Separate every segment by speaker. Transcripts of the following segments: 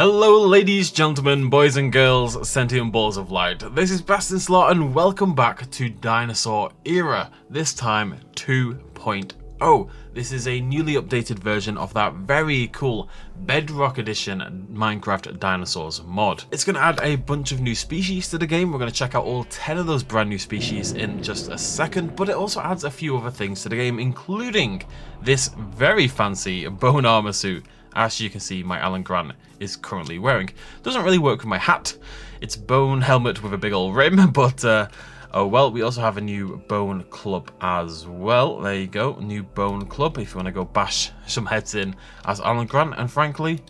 Speaker 1: Hello ladies, gentlemen, boys and girls, sentient balls of light. This is BestInSlot and welcome back to Dinosaur Era, this time 2.0. This is a newly updated version of that very cool Bedrock Edition Minecraft Dinosaurs mod. It's going to add a bunch of new species to the game. We're going to check out all 10 of those brand new species in just a second, but it also adds a few other things to the game, including this very fancy bone armor suit. As you can see, my Alan Grant is currently wearing. Doesn't really work with my hat. It's bone helmet with a big old rim, but oh well. We also have a new bone club as well. There you go, new bone club if you want to go bash some heads in as Alan Grant, and frankly,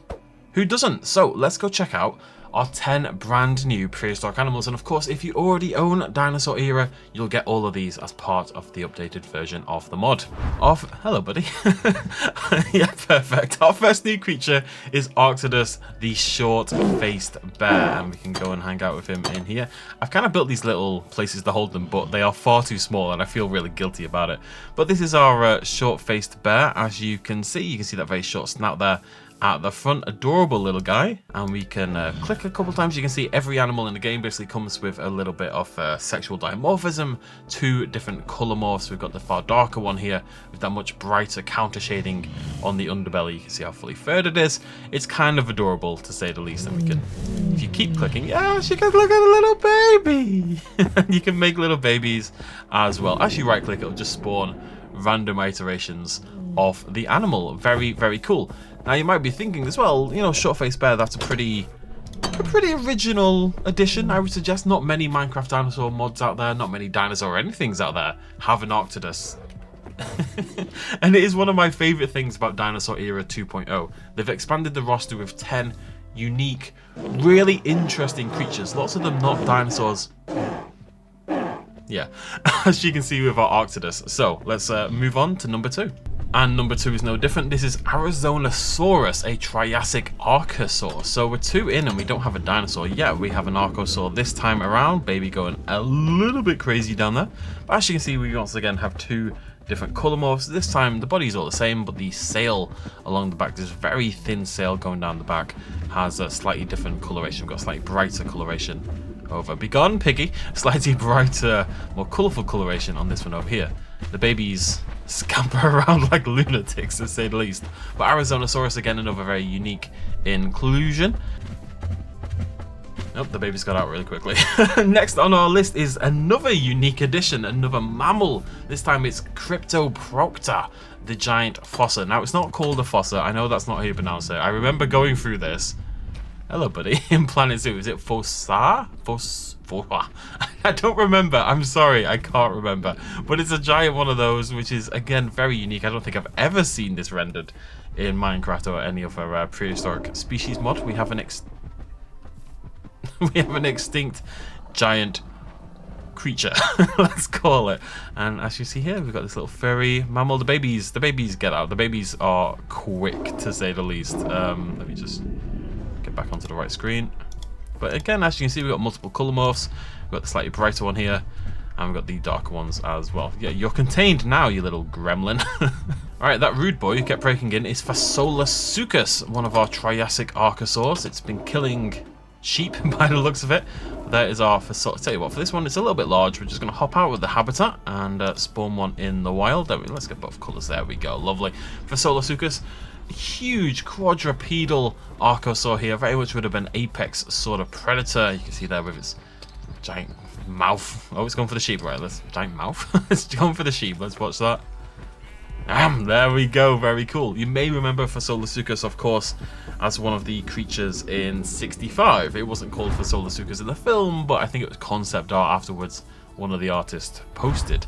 Speaker 1: who doesn't? So let's go check out our 10 brand new prehistoric animals, and of course if you already own Dinosaur Era, you'll get all of these as part of the updated version of the mod. Hello buddy. Yeah, perfect. Our first new creature is Arctodus, the short-faced bear, and we can go and hang out with him in here. I've kind of built these little places to hold them, but they are far too small and I feel really guilty about it. But this is our short-faced bear. As you can see that very short snout there at the front, adorable little guy, and we can click a couple times. You can see every animal in the game basically comes with a little bit of sexual dimorphism, 2 different color morphs. We've got the far darker one here with that much brighter counter shading on the underbelly. You can see how fully furred it is. It's kind of adorable to say the least, and we can, if you keep clicking, yeah, she can look at a little baby. You can make little babies as well. As you right click, it'll just spawn random iterations of the animal. Very, very cool. Now you might be thinking as well, you know, short-faced bear, that's a pretty original addition. I would suggest not many Minecraft dinosaur mods out there, not many dinosaur anythings out there have an Arctodus. And it is one of my favorite things about Dinosaur Era 2.0. They've expanded the roster with 10 unique, really interesting creatures. Lots of them not dinosaurs. Yeah, as you can see with our Arctodus. So let's move on to number 2. And number 2 is no different. This is Arizonasaurus, a Triassic Archosaur. So we're 2 in and we don't have a dinosaur yet. We have an Archosaur this time around. Baby going a little bit crazy down there. But as you can see, we once again have 2 different color morphs. This time the body's all the same, but the sail along the back, this very thin sail going down the back, has a slightly different coloration. We've got slightly brighter coloration over. Be gone, piggy. Slightly brighter, more colourful coloration on this one over here. The babies scamper around like lunatics, to say the least. But Arizonasaurus, again, another very unique inclusion. Nope, the babies got out really quickly. Next on our list is another unique addition, another mammal. This time it's Cryptoprocta, the giant fossa. Now, it's not called a fossa. I know that's not how you pronounce it. I remember going through this. Hello, buddy. In Planet Zoo, is it Fossa? I don't remember. I'm sorry, I can't remember. But it's a giant one of those, which is, again, very unique. I don't think I've ever seen this rendered in Minecraft or any other prehistoric species mod. We have an extinct giant creature, let's call it. And as you see here, we've got this little furry mammal. The babies get out. The babies are quick, to say the least. Let me just get back onto the right screen. But again, as you can see, we've got multiple color morphs. We've got the slightly brighter one here, and we've got the darker ones as well. Yeah, you're contained now, you little gremlin. Alright, that rude boy who kept breaking in is Fasolasuchus, one of our Triassic Archosaurs. It's been killing sheep by the looks of it. There is our Fasolasuchus. Tell you what, for this one, it's a little bit large. We're just going to hop out with the habitat and spawn one in the wild. Let's get both colors. There we go. Lovely. Fasolasuchus. Huge quadrupedal Archosaur here, very much would have been apex sort of predator. You can see there with its giant mouth. Oh, it's going for the sheep, right? Giant mouth. It's going for the sheep. Let's watch that. There we go. Very cool. You may remember Fasolasuchus, of course, as one of the creatures in 65. It wasn't called Fasolasuchus in the film, but I think it was concept art afterwards. One of the artists posted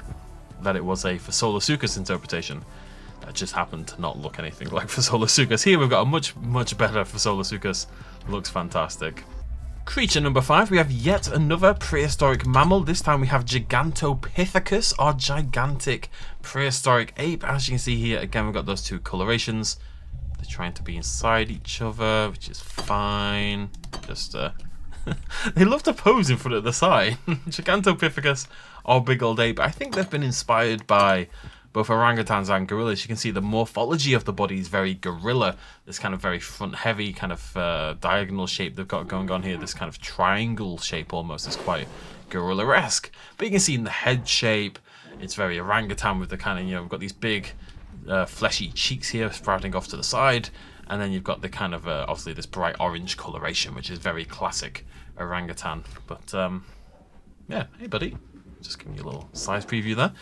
Speaker 1: that it was a Fasolasuchus interpretation. That just happened to not look anything like Fasolasuchus. Here we've got a much better Fasolasuchus. Looks fantastic. Creature number 5, we have yet another prehistoric mammal. This time we have Gigantopithecus, our gigantic prehistoric ape. As you can see here, again, we've got those 2 colorations. They're trying to be inside each other, which is fine. Just they love to pose in front of the sign. Gigantopithecus, our big old ape. I think they've been inspired by both orangutans and gorillas. You can see the morphology of the body is very gorilla. This kind of very front heavy kind of diagonal shape they've got going on here. This kind of triangle shape almost is quite gorilla-esque. But you can see in the head shape, it's very orangutan with the kind of, you know, we've got these big fleshy cheeks here sprouting off to the side. And then you've got the kind of, obviously this bright orange coloration, which is very classic orangutan. But yeah, hey buddy. Just giving you a little size preview there.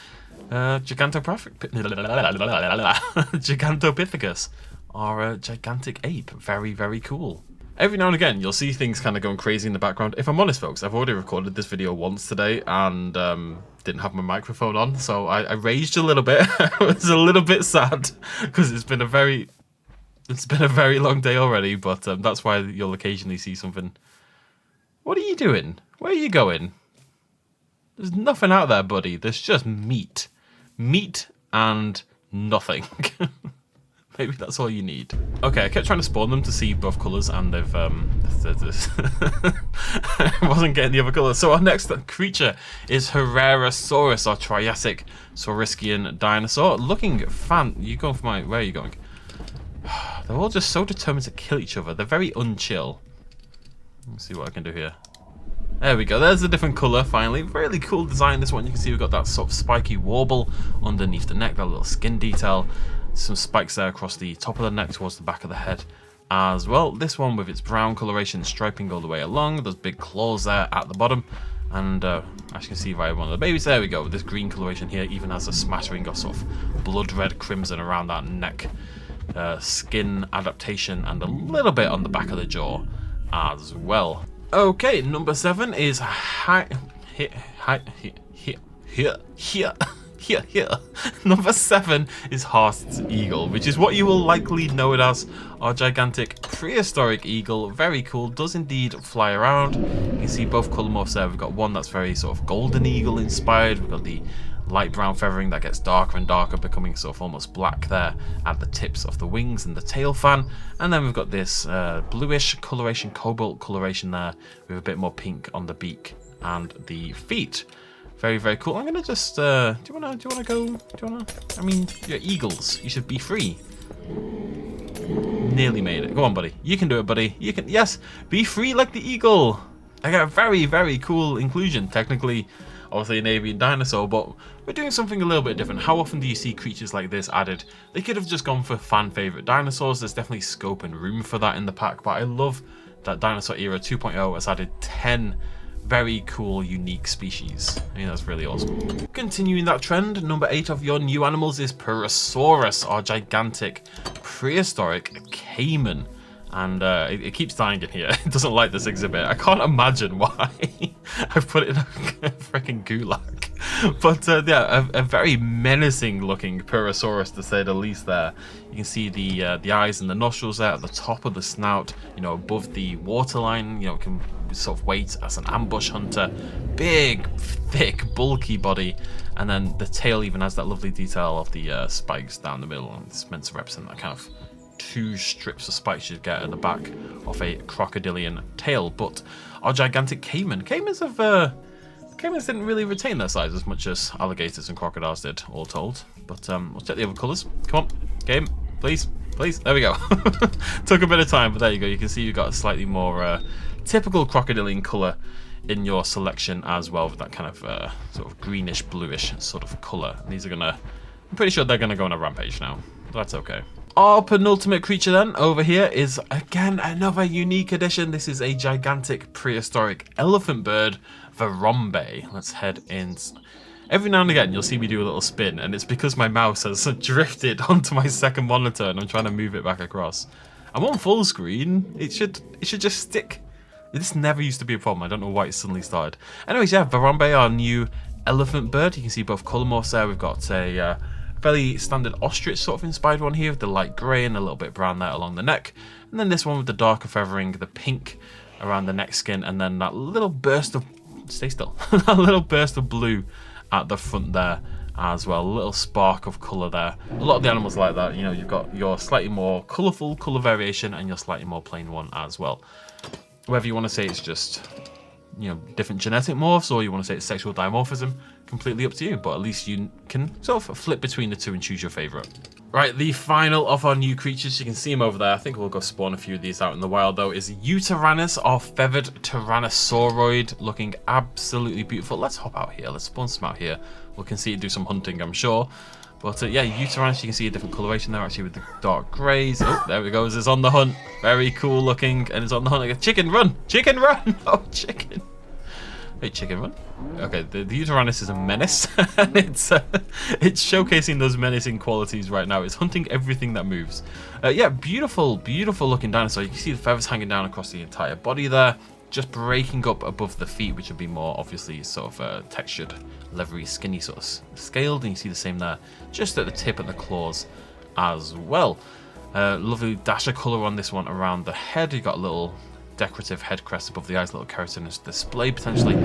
Speaker 1: Gigantopithecus, our gigantic ape. Very, very cool. Every now and again, you'll see things kind of going crazy in the background. If I'm honest, folks, I've already recorded this video once today and didn't have my microphone on, so I raged a little bit. I was a little bit sad because it's been a very long day already, but that's why you'll occasionally see something. What are you doing? Where are you going? There's nothing out there, buddy. There's just meat. Meat and nothing. Maybe that's all you need. Okay, I kept trying to spawn them to see both colours, and they've I wasn't getting the other colours. So our next creature is Tyrannosaurus, our Triassic Saurischian dinosaur. Looking fan. You going for my? Where are you going? They're all just so determined to kill each other. They're very unchill. Let's see what I can do here. There we go. There's a different colour, finally. Really cool design, this one. You can see we've got that sort of spiky warble underneath the neck, that little skin detail. Some spikes there across the top of the neck towards the back of the head as well. This one with its brown coloration striping all the way along. Those big claws there at the bottom. And as you can see via one of the babies, there we go. This green coloration here even has a smattering of sort of blood red crimson around that neck. Skin adaptation and a little bit on the back of the jaw as well. Okay, number 7 is Number 7 is Horst's eagle, which is what you will likely know it as, our gigantic prehistoric eagle. Very cool, does indeed fly around. You can see both colour morphs there. We've got one that's very sort of golden eagle inspired. We've got the light brown feathering that gets darker and darker, becoming sort of almost black there at the tips of the wings and the tail fan. And then we've got this bluish coloration, cobalt coloration there, with a bit more pink on the beak and the feet. Very, very cool. I'm gonna just do you wanna go? I mean, you're eagles. You should be free. Nearly made it. Go on, buddy. You can do it, buddy. You can. Yes, be free like the eagle. I got a very, very cool inclusion. Technically, obviously an avian dinosaur, but we're doing something a little bit different. How often do you see creatures like this added? They could have just gone for fan favorite dinosaurs. There's definitely scope and room for that in the pack, but I love that Dinosaur Era 2.0 has added 10 very cool, unique species. I mean, that's really awesome. Continuing that trend, number 8 of your new animals is Prehistoric, our gigantic prehistoric caiman. And it keeps dying in here. It doesn't like this exhibit. I can't imagine why. I've put it in a freaking gulag. But yeah, a very menacing looking Prehistoric to say the least there. You can see the eyes and the nostrils there at the top of the snout, you know, above the waterline, you know, can sort of wait as an ambush hunter. Big, thick, bulky body. And then the tail even has that lovely detail of the spikes down the middle. And it's meant to represent that kind of 2 strips of spikes you'd get at the back of a crocodilian tail. But our gigantic caimans didn't really retain their size as much as alligators and crocodiles did, all told. But we'll check the other colours. Come on, game, please. There we go. Took a bit of time, but there you go. You can see you've got a slightly more typical crocodilian colour in your selection as well, with that kind of sort of greenish bluish sort of colour. And these are gonna, I'm pretty sure they're gonna go on a rampage now. That's okay. Our penultimate creature then over here is again another unique addition. This is a gigantic prehistoric elephant bird, Varombe. Let's head in. Every now and again you'll see me do a little spin, and it's because my mouse has drifted onto my second monitor and I'm trying to move it back across. I'm on full screen. It should just stick. This never used to be a problem. I don't know why it suddenly started. Anyways, yeah, Varombe, our new elephant bird. You can see both colour morphs there. We've got a fairly standard ostrich sort of inspired one here with the light grey and a little bit brown there along the neck. And then this one with the darker feathering, the pink around the neck skin, and then that little burst of, stay still, that little burst of blue at the front there as well. A little spark of colour there. A lot of the animals like that, you know, you've got your slightly more colourful colour variation and your slightly more plain one as well. Whether you want to say it's just different genetic morphs, or you want to say it's sexual dimorphism, completely up to you. But at least you can sort of flip between the two and choose your favorite. Right, the final of our new creatures, you can see them over there. I think we'll go spawn a few of these out in the wild though, is Utyrannus, our feathered tyrannosauroid, looking absolutely beautiful. Let's hop out here, let's spawn some out here. We can see it do some hunting, I'm sure. But yeah, Utyrannus, you can see a different coloration there actually with the dark greys. Oh, there it goes, it's on the hunt. Very cool looking, and it's on the hunt. Like, chicken, run! Chicken, run! Oh, chicken. Wait, chicken, run? Okay, the Utyrannus is a menace. And it's showcasing those menacing qualities right now. It's hunting everything that moves. Yeah, beautiful, beautiful looking dinosaur. You can see the feathers hanging down across the entire body there. Just breaking up above the feet, which would be more obviously sort of textured, leathery, skinny sort of scaled. And you see the same there, just at the tip of the claws as well. Lovely dash of colour on this one around the head. You've got a little decorative head crest above the eyes, little keratinous display potentially.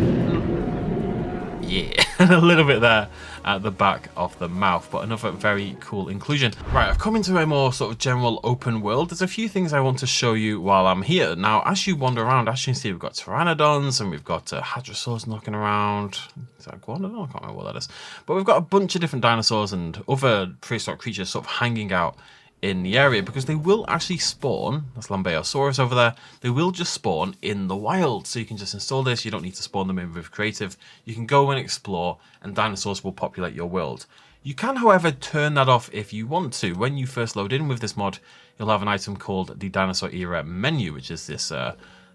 Speaker 1: Yeah, and a little bit there at the back of the mouth, but another very cool inclusion. Right, I've come into a more sort of general open world. There's a few things I want to show you while I'm here. Now, as you wander around, as you can see, we've got pteranodons and we've got hadrosaurs knocking around. Is that a guanodon? I can't remember what that is. But we've got a bunch of different dinosaurs and other prehistoric creatures sort of hanging out in the area, because they will actually spawn. That's Lambeosaurus over there. They will just spawn in the wild, so you can just install this. You don't need to spawn them in with creative. You can go and explore, and dinosaurs will populate your world. You can, however, turn that off if you want to. When you first load in with this mod, you'll have an item called the Dinosaur Era menu, which is this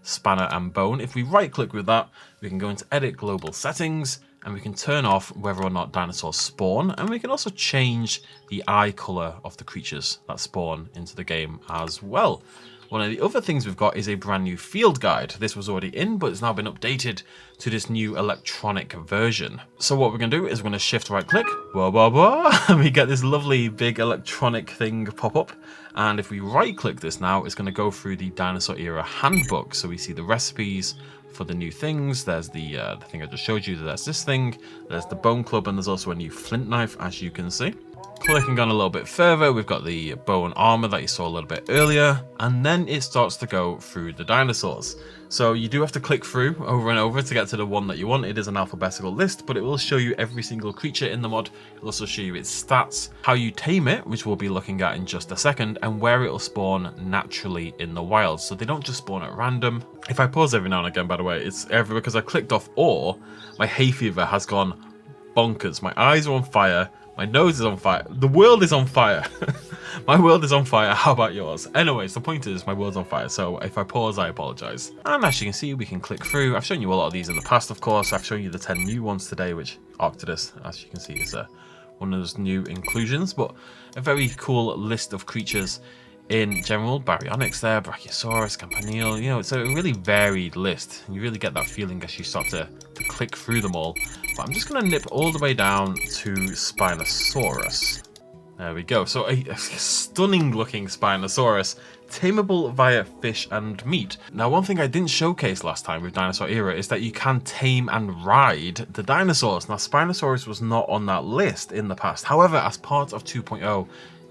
Speaker 1: spanner and bone. If we right click with that, we can go into edit global settings, and we can turn off whether or not dinosaurs spawn, and we can also change the eye color of the creatures that spawn into the game as well. One of the other things we've got is a brand new field guide. This was already in, but it's now been updated to this new electronic version. So what we're going to do is we're going to shift right click, blah, blah, blah, and we get this lovely big electronic thing pop up. And if we right click this now, it's going to go through the Dinosaur Era handbook. So we see the recipes for the new things. There's the thing I just showed you. There's this thing. There's the bone club, and there's also a new flint knife, as you can see. Clicking on a little bit further, we've got the bone armor that you saw a little bit earlier, and then it starts to go through the dinosaurs. So you do have to click through over and over to get to the one that you want. It is an alphabetical list, but it will show you every single creature in the mod. It'll also show you its stats, how you tame it, which we'll be looking at in just a second, and where it'll spawn naturally in the wild. So they don't just spawn at random. If I pause every now and again, by the way, it's because I clicked off or my hay fever has gone bonkers. My eyes are on fire. My nose is on fire. The world is on fire. My world is on fire. How about yours? Anyways, the point is my world's on fire. So if I pause, I apologize. And as you can see, we can click through. I've shown you a lot of these in the past, of course. I've shown you the 10 new ones today, which Arctidus, as you can see, is one of those new inclusions. But a very cool list of creatures in general. Baryonyx there, Brachiosaurus, Campanile. You know, it's a really varied list. You really get that feeling as you start to click through them all. But I'm just going to nip all the way down to Spinosaurus. There we go. So a stunning looking Spinosaurus, tameable via fish and meat. Now, one thing I didn't showcase last time with Dinosaur Era is that you can tame and ride the dinosaurs. Now, Spinosaurus was not on that list in the past. However, as part of 2.0,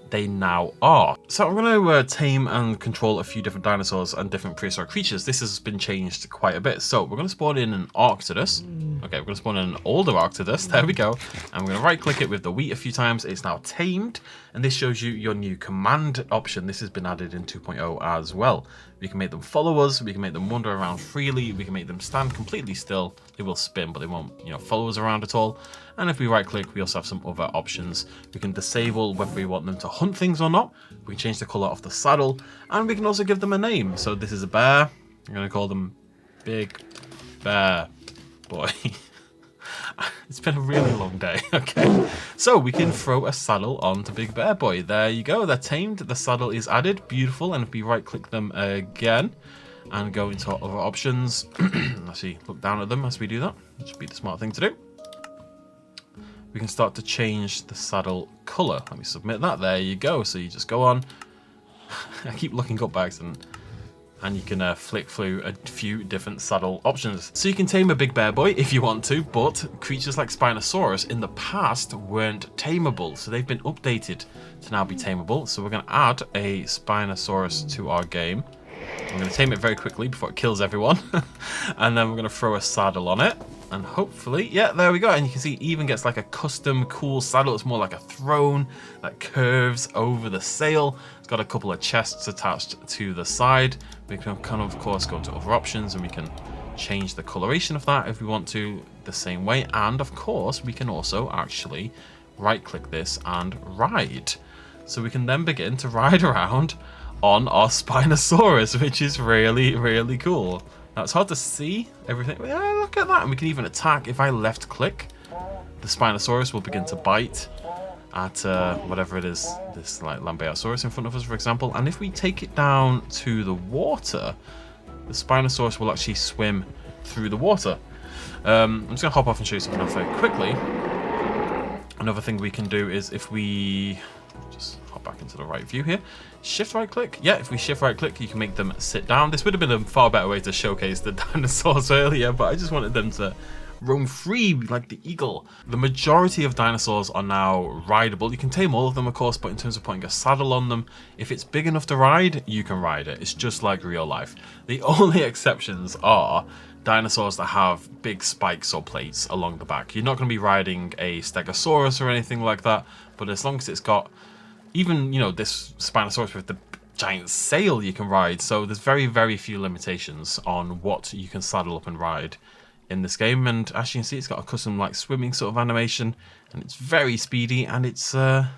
Speaker 1: they now are. So I'm going to tame and control a few different dinosaurs and different prehistoric creatures. This has been changed quite a bit. So we're going to spawn in an Arctidus. Okay, we're going to spawn in an older Arctidus. There we go. And we're going to right click it with the wheat a few times. It's now tamed. And this shows you your new command option. This has been added in 2.0 as well. We can make them follow us. We can make them wander around freely. We can make them stand completely still. They will spin, but they won't, follow us around at all. And if we right click, we also have some other options. We can disable whether we want them to hunt things or not. We can change the color of the saddle, and we can also give them a name. So this is a bear. I'm going to call them Big Bear Boy. It's been a really long day. Okay, so we can throw a saddle onto Big Bear Boy. There you go. They're tamed. The saddle is added. Beautiful. And if we right click them again and go into our other options, actually look down at them as we do that. That should be the smart thing to do. We can start to change the saddle color. Let me submit that. There you go. So you just go on. I keep looking up by accident. And you can flick through a few different saddle options. So you can tame a Big Bear Boy if you want to, but creatures like Spinosaurus in the past weren't tameable. So they've been updated to now be tameable. So we're going to add a Spinosaurus to our game. I'm going to tame it very quickly before it kills everyone. And then we're going to throw a saddle on it. And hopefully, yeah, there we go. And you can see it even gets like a custom cool saddle. It's more like a throne that curves over the sail. It's got a couple of chests attached to the side. We can kind of course, go to other options and we can change the coloration of that if we want to the same way. And of course, we can also actually right-click this and ride. So we can then begin to ride around on our Spinosaurus, which is really, really cool. Now it's hard to see everything. Yeah, look at that. And we can even attack. If I left click, the Spinosaurus will begin to bite at whatever it is, this like Lambeosaurus in front of us, for example. And if we take it down to the water, the Spinosaurus will actually swim through the water. I'm just going to hop off and show you something else very quickly. Another thing we can do is if we just hop back into the right view here, shift right click. Yeah, if we shift right click, you can make them sit down. This would have been a far better way to showcase the dinosaurs earlier, but I just wanted them to roam free like the eagle. The majority of dinosaurs are now rideable. You can tame all of them, of course, but in terms of putting a saddle on them, if it's big enough to ride, you can ride it. It's just like real life. The only exceptions are dinosaurs that have big spikes or plates along the back. You're not going to be riding a Stegosaurus or anything like that, but as long as it's got even, you know, this Spinosaurus with the giant sail you can ride. So there's very, very few limitations on what you can saddle up and ride in this game. And as you can see, it's got a custom like swimming sort of animation, and it's very speedy, and it's yeah,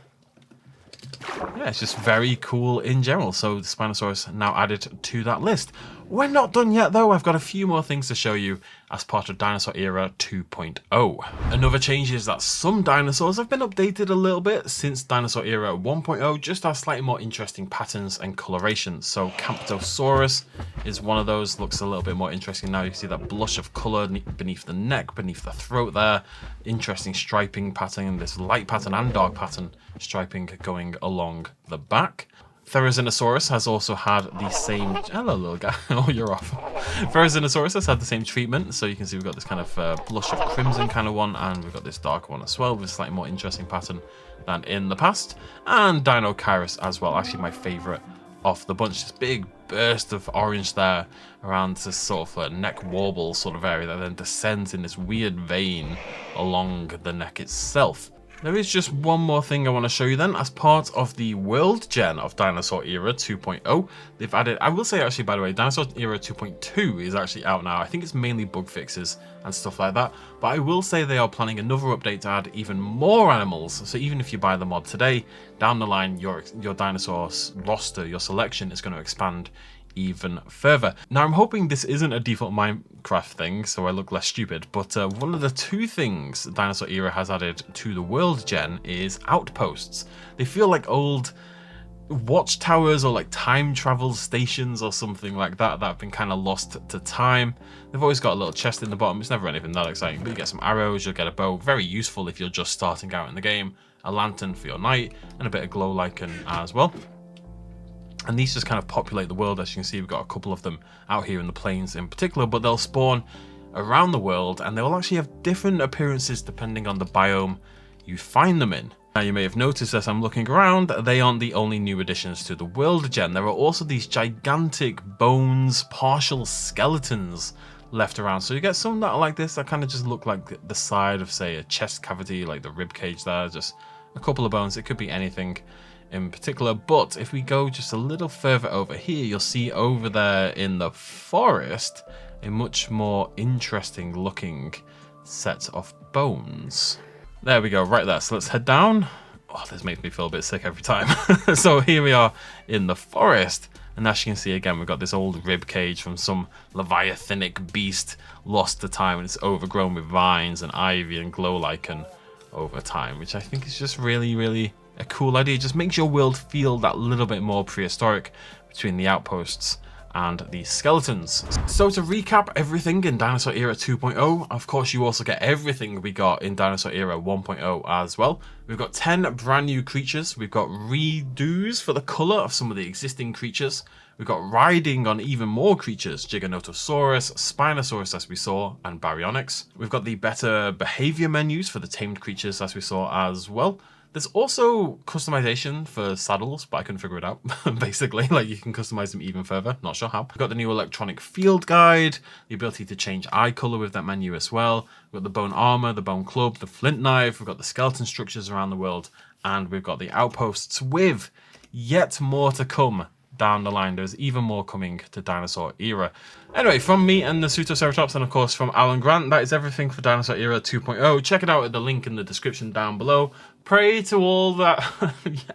Speaker 1: it's just very cool in general. So the Spinosaurus now added to that list. We're not done yet though. I've got a few more things to show you as part of Dinosaur Era 2.0. Another change is that some dinosaurs have been updated a little bit since Dinosaur Era 1.0, just have slightly more interesting patterns and colorations. So Camptosaurus is one of those, looks a little bit more interesting now. You can see that blush of color beneath the neck, beneath the throat there. Interesting striping pattern, this light pattern and dark pattern striping going along the back. Therizinosaurus has also had the same... Hello, little guy. Oh, you're off. Therizinosaurus has had the same treatment. So you can see we've got this kind of blush of crimson kind of one, and we've got this dark one as well with a slightly more interesting pattern than in the past. And Dinokairos as well, actually my favourite of the bunch. This big burst of orange there around this sort of neck warble sort of area that then descends in this weird vein along the neck itself. There is just one more thing I want to show you then. As part of the world gen of Dinosaur Era 2.0, they've added, I will say actually by the way, Dinosaur Era 2.2 is actually out now. I think it's mainly bug fixes and stuff like that, but I will say they are planning another update to add even more animals. So even if you buy the mod today, down the line your dinosaur roster, your selection is going to expand even further. Now I'm hoping this isn't a default Minecraft thing so I look less stupid, but one of the two things Dinosaur Era has added to the world gen is outposts. They feel like old watchtowers or like time travel stations or something like that that have been kind of lost to time. They've always got a little chest in the bottom. It's never anything that exciting, but you get some arrows, you'll get a bow, very useful if you're just starting out in the game, a lantern for your night, and a bit of glow lichen as well. And these just kind of populate the world. As you can see, we've got a couple of them out here in the plains in particular, but they'll spawn around the world and they will actually have different appearances depending on the biome you find them in. Now you may have noticed as I'm looking around, they aren't the only new additions to the world gen. There are also these gigantic bones, partial skeletons left around. So you get some that are like this, that kind of just look like the side of, say, a chest cavity, like the rib cage there, just a couple of bones. It could be anything in particular, but if we go just a little further over here, you'll see over there in the forest a much more interesting looking set of bones. There we go, right there. So let's head down. Oh, this makes me feel a bit sick every time. So here we are in the forest, and as you can see again, we've got this old rib cage from some leviathanic beast lost to time, and it's overgrown with vines and ivy and glow lichen over time, which I think is just really, really a cool idea. It just makes your world feel that little bit more prehistoric between the outposts and the skeletons. So to recap everything in Dinosaur Era 2.0, of course you also get everything we got in Dinosaur Era 1.0 as well. We've got 10 brand new creatures. We've got redos for the color of some of the existing creatures. We've got riding on even more creatures, Giganotosaurus, Spinosaurus as we saw, and Baryonyx. We've got the better behavior menus for the tamed creatures as we saw as well. There's also customization for saddles, but I couldn't figure it out. Basically, like you can customize them even further. Not sure how. We've got the new electronic field guide, the ability to change eye color with that menu as well. We've got the bone armor, the bone club, the flint knife. We've got the skeleton structures around the world, and we've got the outposts with yet more to come down the line. There's even more coming to Dinosaur Era. Anyway, from me and the Nasutoceratops, and of course from Alan Grant, that is everything for Dinosaur Era 2.0. Check it out at the link in the description down below. Pray to all that,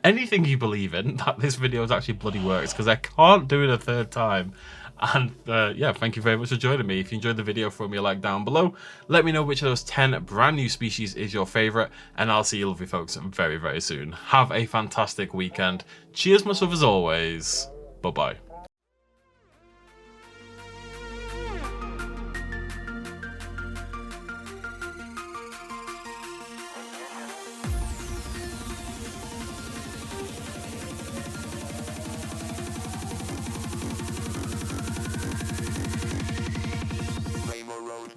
Speaker 1: anything you believe in, that this video actually bloody works, because I can't do it a third time. And yeah, thank you very much for joining me. If you enjoyed the video, throw me a like down below. Let me know which of those 10 brand new species is your favorite, and I'll see you lovely folks very, very soon. Have a fantastic weekend. Cheers, my stuff, as always. Bye-bye.
Speaker 2: Rainbow Road.